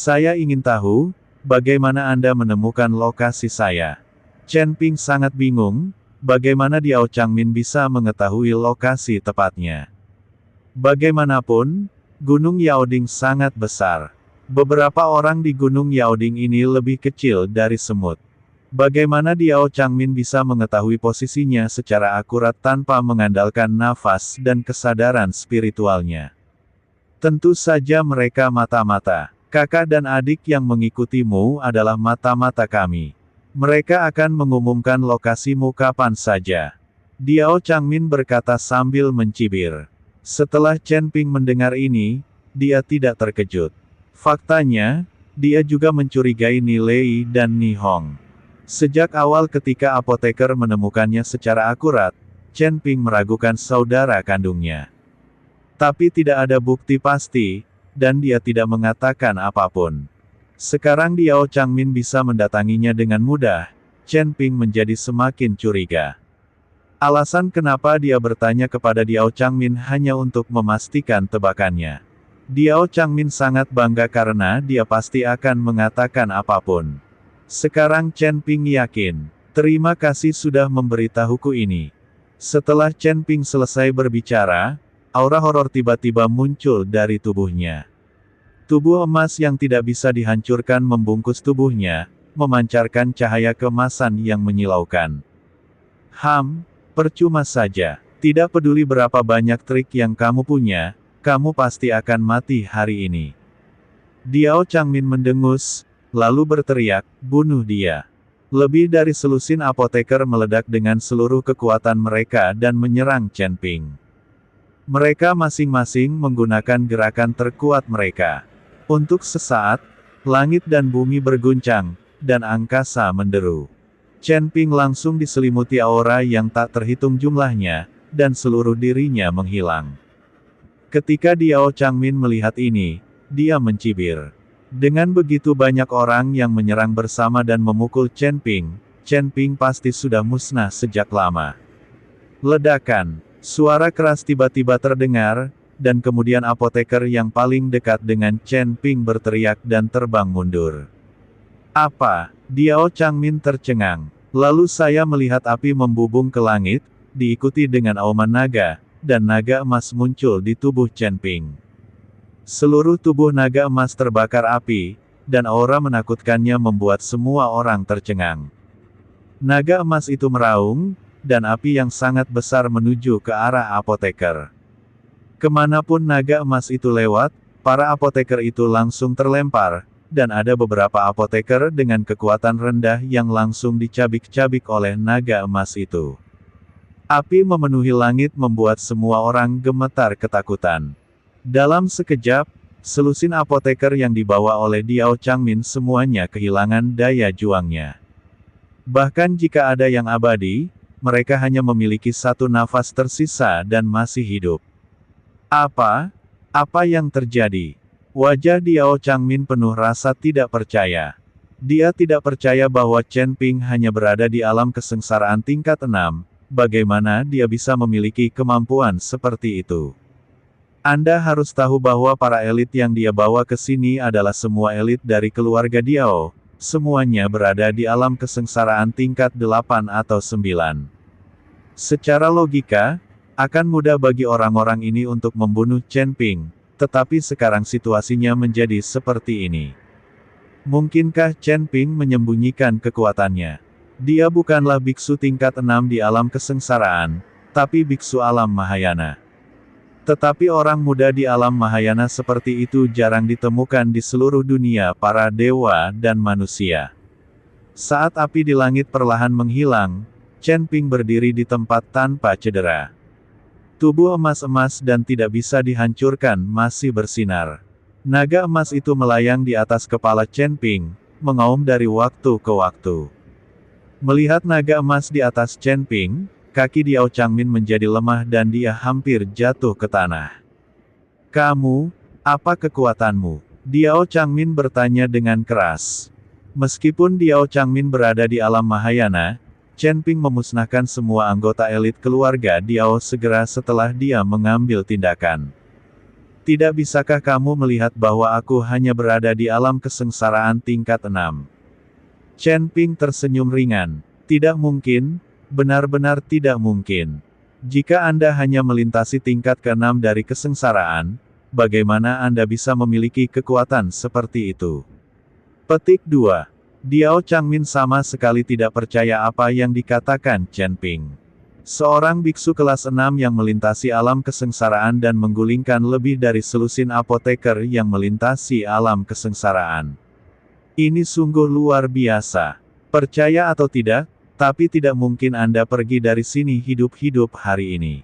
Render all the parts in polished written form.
Saya ingin tahu, bagaimana Anda menemukan lokasi saya? Chen Ping sangat bingung, bagaimana Diao Changmin bisa mengetahui lokasi tepatnya. Bagaimanapun, Gunung Yaoding sangat besar. Beberapa orang di Gunung Yaoding ini lebih kecil dari semut. Bagaimana Diao Changmin bisa mengetahui posisinya secara akurat tanpa mengandalkan nafas dan kesadaran spiritualnya? Tentu saja mereka mata-mata. Kakak dan adik yang mengikutimu adalah mata-mata kami. Mereka akan mengumumkan lokasimu kapan saja. Diao Changmin berkata sambil mencibir. Setelah Chen Ping mendengar ini, dia tidak terkejut. Faktanya, dia juga mencurigai Ni Lei dan Ni Hong. Sejak awal ketika apoteker menemukannya secara akurat, Chen Ping meragukan saudara kandungnya. Tapi tidak ada bukti pasti, dan dia tidak mengatakan apapun. Sekarang Diao Changmin bisa mendatanginya dengan mudah, Chen Ping menjadi semakin curiga. Alasan kenapa dia bertanya kepada Diao Changmin hanya untuk memastikan tebakannya. Diao Changmin sangat bangga karena dia pasti akan mengatakan apapun. Sekarang Chen Ping yakin. Terima kasih sudah memberitahuku ini. Setelah Chen Ping selesai berbicara, aura horor tiba-tiba muncul dari tubuhnya. Tubuh emas yang tidak bisa dihancurkan membungkus tubuhnya, memancarkan cahaya keemasan yang menyilaukan. Percuma saja. Tidak peduli berapa banyak trik yang kamu punya, kamu pasti akan mati hari ini. Diao Changmin mendengus, lalu berteriak, bunuh dia. Lebih dari selusin apoteker meledak dengan seluruh kekuatan mereka dan menyerang Chen Ping. Mereka masing-masing menggunakan gerakan terkuat mereka. Untuk sesaat, langit dan bumi berguncang, dan angkasa menderu. Chen Ping langsung diselimuti aura yang tak terhitung jumlahnya, dan seluruh dirinya menghilang. Ketika Diao Changmin melihat ini, dia mencibir. Dengan begitu banyak orang yang menyerang bersama dan memukul Chen Ping pasti sudah musnah sejak lama. Ledakan. Suara keras tiba-tiba terdengar, dan kemudian apoteker yang paling dekat dengan Chen Ping berteriak dan terbang mundur. Apa? Diao Changmin tercengang. Lalu saya melihat api membubung ke langit, diikuti dengan auman naga, dan naga emas muncul di tubuh Chen Ping. Seluruh tubuh naga emas terbakar api, dan aura menakutkannya membuat semua orang tercengang. Naga emas itu meraung, dan api yang sangat besar menuju ke arah apoteker. Kemanapun naga emas itu lewat, para apoteker itu langsung terlempar, dan ada beberapa apoteker dengan kekuatan rendah yang langsung dicabik-cabik oleh naga emas itu. Api memenuhi langit membuat semua orang gemetar ketakutan. Dalam sekejap, selusin apoteker yang dibawa oleh Diao Changmin semuanya kehilangan daya juangnya. Bahkan jika ada yang abadi, mereka hanya memiliki satu nafas tersisa dan masih hidup. Apa? Apa yang terjadi? Wajah Diao Changmin penuh rasa tidak percaya. Dia tidak percaya bahwa Chen Ping hanya berada di alam kesengsaraan tingkat 6, bagaimana dia bisa memiliki kemampuan seperti itu. Anda harus tahu bahwa para elit yang dia bawa ke sini adalah semua elit dari keluarga Diao. Semuanya berada di alam kesengsaraan tingkat 8 atau 9. Secara logika, akan mudah bagi orang-orang ini untuk membunuh Chen Ping, tetapi sekarang situasinya menjadi seperti ini. Mungkinkah Chen Ping menyembunyikan kekuatannya? Dia bukanlah biksu tingkat 6 di alam kesengsaraan, tapi biksu alam Mahayana. Tetapi orang muda di alam Mahayana seperti itu jarang ditemukan di seluruh dunia para dewa dan manusia. Saat api di langit perlahan menghilang, Chen Ping berdiri di tempat tanpa cedera. Tubuh emas-emas dan tidak bisa dihancurkan masih bersinar. Naga emas itu melayang di atas kepala Chen Ping, mengaum dari waktu ke waktu. Melihat naga emas di atas Chen Ping, kaki Diao Changmin menjadi lemah dan dia hampir jatuh ke tanah. Kamu, apa kekuatanmu? Diao Changmin bertanya dengan keras. Meskipun Diao Changmin berada di alam Mahayana, Chen Ping memusnahkan semua anggota elit keluarga Diao segera setelah dia mengambil tindakan. Tidak bisakah kamu melihat bahwa aku hanya berada di alam kesengsaraan tingkat 6? Chen Ping tersenyum ringan. Tidak mungkin, benar-benar tidak mungkin. Jika Anda hanya melintasi tingkat ke-6 dari kesengsaraan, bagaimana Anda bisa memiliki kekuatan seperti itu? Petik 2. Diao Changmin sama sekali tidak percaya apa yang dikatakan Chen Ping. Seorang biksu kelas 6 yang melintasi alam kesengsaraan dan menggulingkan lebih dari selusin apoteker yang melintasi alam kesengsaraan. Ini sungguh luar biasa. Percaya atau tidak, tapi tidak mungkin Anda pergi dari sini hidup-hidup hari ini.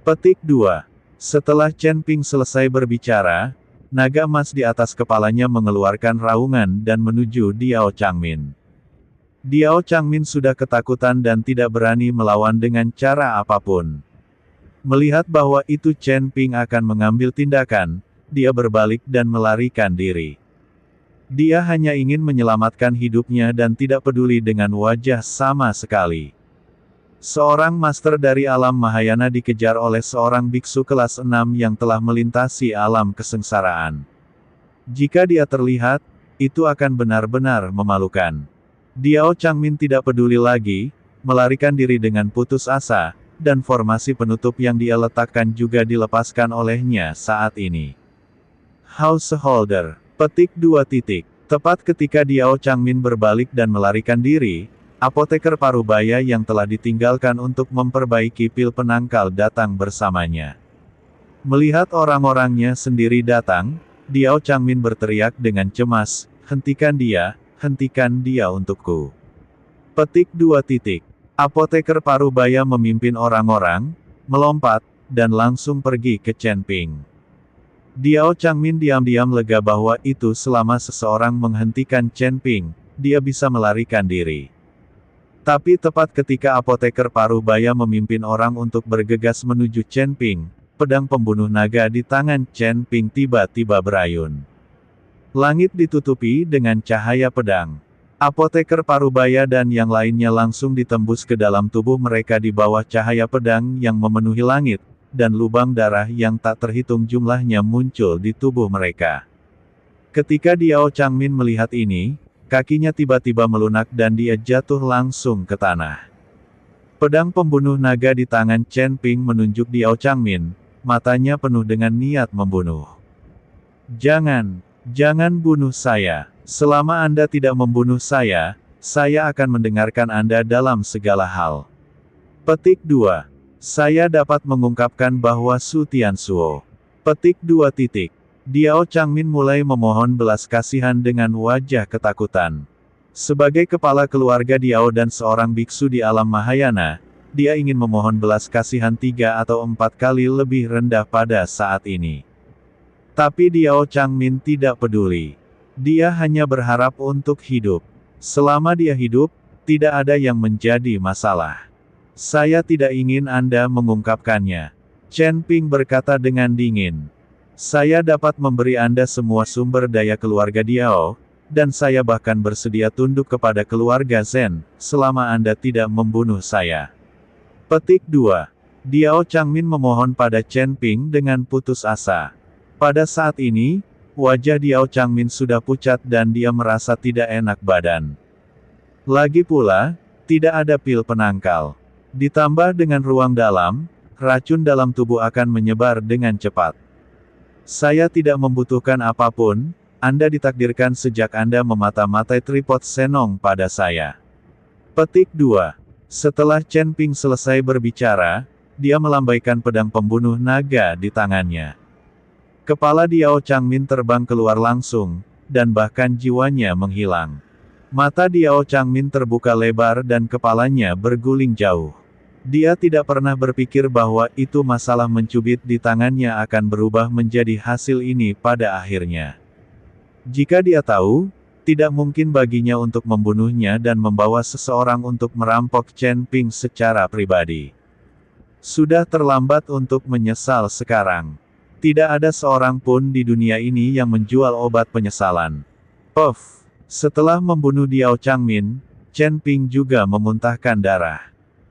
Petik 2. Setelah Chen Ping selesai berbicara, naga emas di atas kepalanya mengeluarkan raungan dan menuju Diao Changmin. Diao Changmin sudah ketakutan dan tidak berani melawan dengan cara apapun. Melihat bahwa itu Chen Ping akan mengambil tindakan, dia berbalik dan melarikan diri. Dia hanya ingin menyelamatkan hidupnya dan tidak peduli dengan wajah sama sekali. Seorang master dari alam Mahayana dikejar oleh seorang biksu kelas 6 yang telah melintasi alam kesengsaraan. Jika dia terlihat, itu akan benar-benar memalukan. Diao Changmin tidak peduli lagi, melarikan diri dengan putus asa, dan formasi penutup yang dia letakkan juga dilepaskan olehnya saat ini. Householder. Petik 2. Tepat ketika Diao Changmin berbalik dan melarikan diri, apoteker Parubaya yang telah ditinggalkan untuk memperbaiki pil penangkal datang bersamanya. Melihat orang-orangnya sendiri datang, Diao Changmin berteriak dengan cemas, hentikan dia untukku. Petik 2. Apoteker Parubaya memimpin orang-orang, melompat, dan langsung pergi ke Chen Ping. Diao Changmin diam-diam lega bahwa itu selama seseorang menghentikan Chen Ping, dia bisa melarikan diri. Tapi tepat ketika apoteker Parubaya memimpin orang untuk bergegas menuju Chen Ping, pedang pembunuh naga di tangan Chen Ping tiba-tiba berayun. Langit ditutupi dengan cahaya pedang. Apoteker Parubaya dan yang lainnya langsung ditembus ke dalam tubuh mereka di bawah cahaya pedang yang memenuhi langit, dan lubang darah yang tak terhitung jumlahnya muncul di tubuh mereka. Ketika Diao Changmin melihat ini, kakinya tiba-tiba melunak dan dia jatuh langsung ke tanah. Pedang pembunuh naga di tangan Chen Ping menunjuk Diao Changmin, matanya penuh dengan niat membunuh. Jangan bunuh saya. Selama Anda tidak membunuh saya akan mendengarkan Anda dalam segala hal. Petik 2. Saya dapat mengungkapkan bahwa Su Tianzuo. Petik 2. Diao Changmin mulai memohon belas kasihan dengan wajah ketakutan. Sebagai kepala keluarga Diao dan seorang biksu di alam Mahayana, dia ingin memohon belas kasihan 3 atau 4 kali lebih rendah pada saat ini. Tapi Diao Changmin tidak peduli. Dia hanya berharap untuk hidup. Selama dia hidup, tidak ada yang menjadi masalah. Saya tidak ingin Anda mengungkapkannya. Chen Ping berkata dengan dingin. Saya dapat memberi Anda semua sumber daya keluarga Diao, dan saya bahkan bersedia tunduk kepada keluarga Zhen, selama Anda tidak membunuh saya. Petik 2. Diao Changmin memohon pada Chen Ping dengan putus asa. Pada saat ini, wajah Diao Changmin sudah pucat dan dia merasa tidak enak badan. Lagi pula, tidak ada pil penangkal. Ditambah dengan ruang dalam, racun dalam tubuh akan menyebar dengan cepat. Saya tidak membutuhkan apapun, Anda ditakdirkan sejak Anda memata-matai tripod Senong pada saya. Petik 2. Setelah Chen Ping selesai berbicara, dia melambaikan pedang pembunuh naga di tangannya. Kepala Diao Changmin terbang keluar langsung, dan bahkan jiwanya menghilang. Mata Diao Changmin terbuka lebar dan kepalanya berguling jauh. Dia tidak pernah berpikir bahwa itu masalah mencubit di tangannya akan berubah menjadi hasil ini pada akhirnya. Jika dia tahu, tidak mungkin baginya untuk membunuhnya dan membawa seseorang untuk merampok Chen Ping secara pribadi. Sudah terlambat untuk menyesal sekarang. Tidak ada seorang pun di dunia ini yang menjual obat penyesalan. Puff. Setelah membunuh Diao Changmin, Chen Ping juga memuntahkan darah.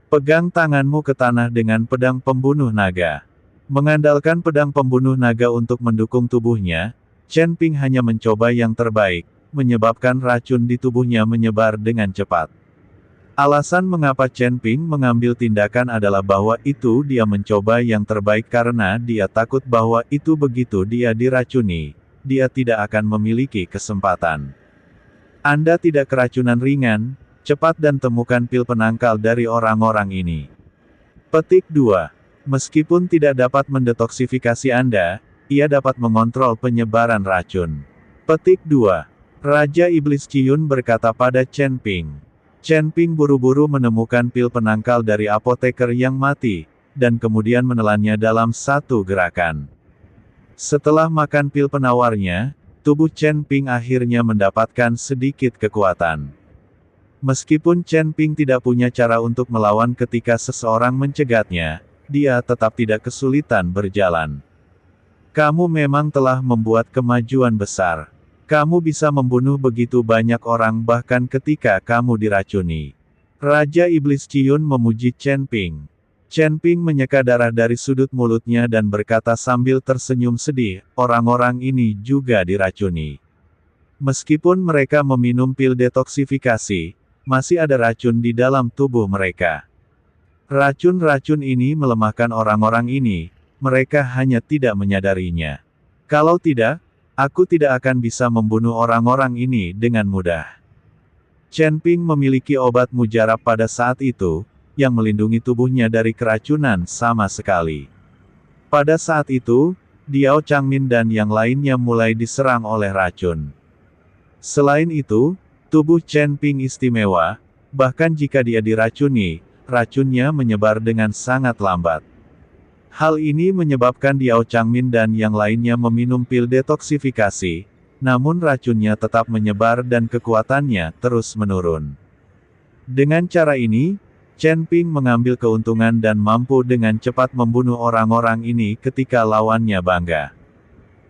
Pegang tanganmu ke tanah dengan pedang pembunuh naga. Mengandalkan pedang pembunuh naga untuk mendukung tubuhnya, Chen Ping hanya mencoba yang terbaik, menyebabkan racun di tubuhnya menyebar dengan cepat. Alasan mengapa Chen Ping mengambil tindakan adalah bahwa itu dia mencoba yang terbaik karena dia takut bahwa itu begitu dia diracuni, dia tidak akan memiliki kesempatan. Anda tidak keracunan ringan, cepat dan temukan pil penangkal dari orang-orang ini. Petik 2. Meskipun tidak dapat mendetoksifikasi Anda, ia dapat mengontrol penyebaran racun. Petik 2. Raja Iblis Qiyun berkata pada Chen Ping. Chen Ping buru-buru menemukan pil penangkal dari apoteker yang mati, dan kemudian menelannya dalam satu gerakan. Setelah makan pil penawarnya, tubuh Chen Ping akhirnya mendapatkan sedikit kekuatan. Meskipun Chen Ping tidak punya cara untuk melawan ketika seseorang mencegatnya, dia tetap tidak kesulitan berjalan. Kamu memang telah membuat kemajuan besar. Kamu bisa membunuh begitu banyak orang bahkan ketika kamu diracuni. Raja Iblis Qiyun memuji Chen Ping. Chen Ping menyeka darah dari sudut mulutnya dan berkata sambil tersenyum sedih, orang-orang ini juga diracuni. Meskipun mereka meminum pil detoksifikasi, masih ada racun di dalam tubuh mereka. Racun-racun ini melemahkan orang-orang ini, mereka hanya tidak menyadarinya. Kalau tidak, aku tidak akan bisa membunuh orang-orang ini dengan mudah. Chen Ping memiliki obat mujarab pada saat itu, yang melindungi tubuhnya dari keracunan sama sekali. Pada saat itu, Diao Changmin dan yang lainnya mulai diserang oleh racun. Selain itu, tubuh Chen Ping istimewa, bahkan jika dia diracuni, racunnya menyebar dengan sangat lambat. Hal ini menyebabkan Diao Changmin dan yang lainnya meminum pil detoksifikasi, namun racunnya tetap menyebar dan kekuatannya terus menurun. Dengan cara ini, Chen Ping mengambil keuntungan dan mampu dengan cepat membunuh orang-orang ini ketika lawannya bangga.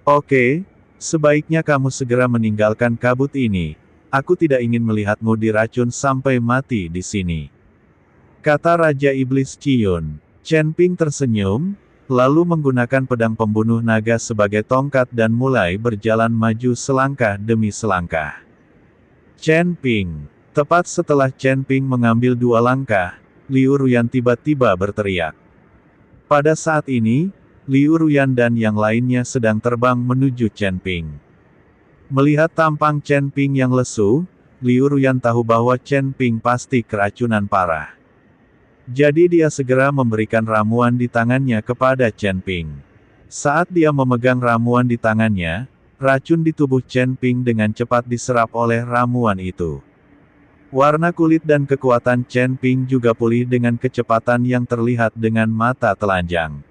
Oke, sebaiknya kamu segera meninggalkan kabut ini. Aku tidak ingin melihatmu diracun sampai mati di sini. Kata Raja Iblis Qiyun. Chen Ping tersenyum, lalu menggunakan pedang pembunuh naga sebagai tongkat dan mulai berjalan maju selangkah demi selangkah. Chen Ping. Tepat setelah Chen Ping mengambil 2 langkah, Liu Ruyan tiba-tiba berteriak. Pada saat ini, Liu Ruyan dan yang lainnya sedang terbang menuju Chen Ping. Melihat tampang Chen Ping yang lesu, Liu Ruyan tahu bahwa Chen Ping pasti keracunan parah. Jadi dia segera memberikan ramuan di tangannya kepada Chen Ping. Saat dia memegang ramuan di tangannya, racun di tubuh Chen Ping dengan cepat diserap oleh ramuan itu. Warna kulit dan kekuatan Chen Ping juga pulih dengan kecepatan yang terlihat dengan mata telanjang.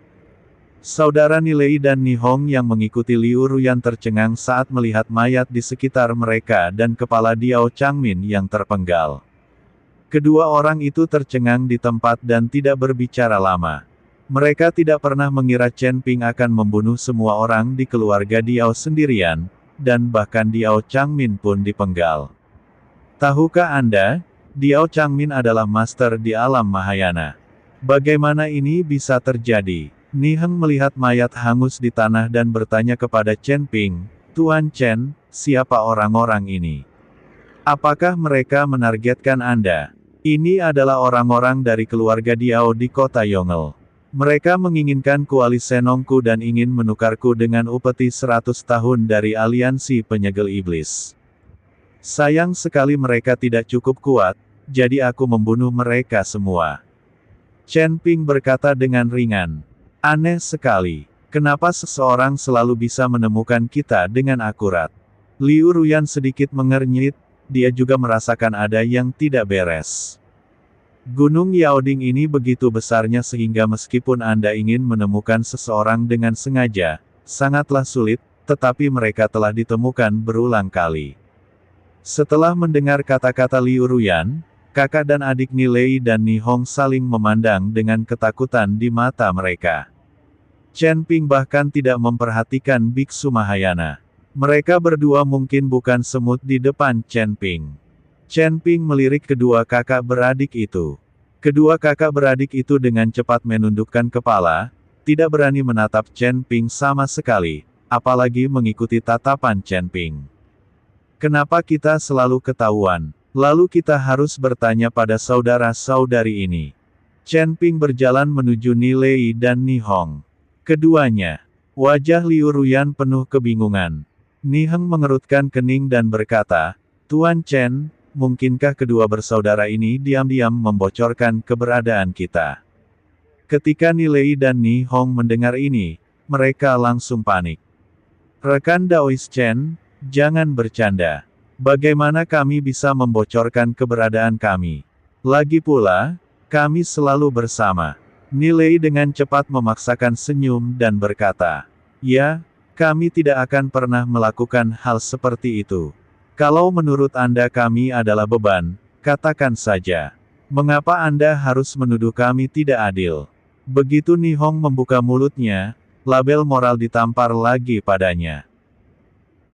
Saudara Nilei dan Nihong yang mengikuti Liu Ruyan tercengang saat melihat mayat di sekitar mereka dan kepala Diao Changmin yang terpenggal. Kedua orang itu tercengang di tempat dan tidak berbicara lama. Mereka tidak pernah mengira Chen Ping akan membunuh semua orang di keluarga Diao sendirian, dan bahkan Diao Changmin pun dipenggal. Tahukah Anda, Diao Changmin adalah master di alam Mahayana. Bagaimana ini bisa terjadi? Niheng melihat mayat hangus di tanah dan bertanya kepada Chen Ping, Tuan Chen, siapa orang-orang ini? Apakah mereka menargetkan Anda? Ini adalah orang-orang dari keluarga Diao di kota Yongel. Mereka menginginkan kuali Senongku dan ingin menukarku dengan upeti 100 tahun dari aliansi penyegel iblis. Sayang sekali mereka tidak cukup kuat, jadi aku membunuh mereka semua. Chen Ping berkata dengan ringan. Aneh sekali. Kenapa seseorang selalu bisa menemukan kita dengan akurat? Liu Ruyan sedikit mengernyit. Dia juga merasakan ada yang tidak beres. Gunung Yaoding ini begitu besarnya sehingga meskipun Anda ingin menemukan seseorang dengan sengaja, sangatlah sulit, tetapi mereka telah ditemukan berulang kali. Setelah mendengar kata-kata Liu Ruyan, kakak dan adik Nilei dan Nihong saling memandang dengan ketakutan di mata mereka. Chen Ping bahkan tidak memperhatikan biksu Mahayana. Mereka berdua mungkin bukan semut di depan Chen Ping. Chen Ping melirik kedua kakak beradik itu. Kedua kakak beradik itu dengan cepat menundukkan kepala, tidak berani menatap Chen Ping sama sekali, apalagi mengikuti tatapan Chen Ping. Kenapa kita selalu ketahuan? Lalu kita harus bertanya pada saudara-saudari ini. Chen Ping berjalan menuju Ni Lei dan Ni Hong. Keduanya. Wajah Liu Ruyan penuh kebingungan. Ni Heng mengerutkan kening dan berkata, Tuan Chen, mungkinkah kedua bersaudara ini diam-diam membocorkan keberadaan kita? Ketika Ni Lei dan Ni Hong mendengar ini, mereka langsung panik. Rekan Daois Chen, jangan bercanda. Bagaimana kami bisa membocorkan keberadaan kami? Lagi pula, kami selalu bersama. Ni Lei dengan cepat memaksakan senyum dan berkata, ya, kami tidak akan pernah melakukan hal seperti itu. Kalau menurut Anda kami adalah beban, katakan saja. Mengapa Anda harus menuduh kami tidak adil? Begitu Ni Hong membuka mulutnya, label moral ditampar lagi padanya.